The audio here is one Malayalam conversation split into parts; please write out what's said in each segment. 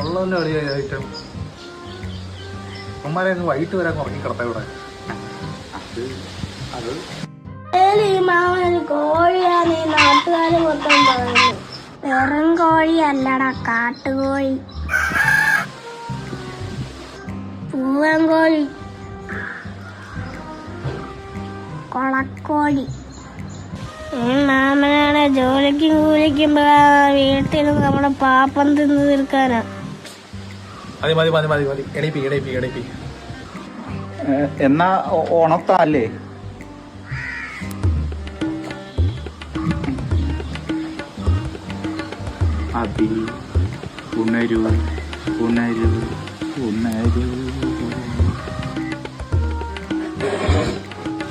ഉള്ളതല്ലേ കളിയ ഐറ്റം. അമ്മമാരെ അങ്ങ് വൈകിട്ട് വരാൻ ഉറങ്ങി കിടത്ത ഇവിടെ. അത് കോഴിയാണ് ഈ നാട്ടുകാര് മൊത്തം പറയുന്നത്. വെറും കോഴി അല്ലടാ, കാട്ടുകോഴി, പൂവൻ കോഴി, കൊളക്കോഴി. മാമനാണ് ജോലിക്കും കൂലിക്കും വീട്ടിൽ നമ്മുടെ പാപ്പം തിന്ന് തീർക്കാനാ. എന്നാ ഉണർത്താല്ലേ? അബി ഉണരൂ ഉണരൂ ഉണരൂ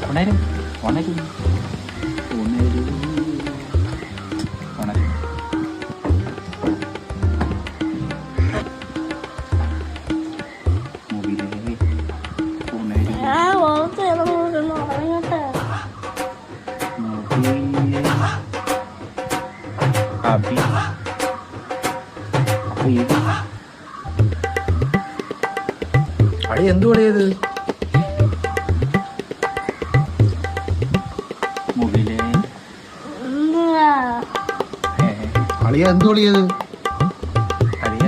ഉണരൂ ഉണരൂ ഉണരൂ ഉണരൂ. അബി അടി എന്തു പണിയത്? അളിയ എന്തു പണിയത്? അളിയ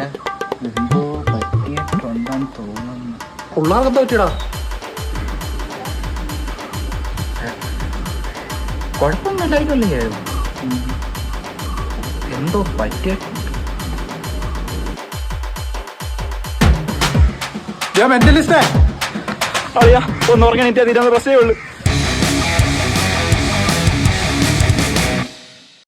എന്തോ പറ്റിയിട്ടുണ്ടെന്ന് തോന്നുന്നു. പിള്ളേർക്കെന്താ പറ്റിയടാ? കുഴപ്പമൊന്നുമില്ലായിട്ടല്ലേ, എന്തോ പറ്റിയിട്ടുണ്ട്. മെന്റലിസ്റ്റേ അറിയാ ഒന്ന് ഉറങ്ങാൻ എനിക്ക് അതിരുന്ന പ്രശ്നമേ ഉള്ളൂ.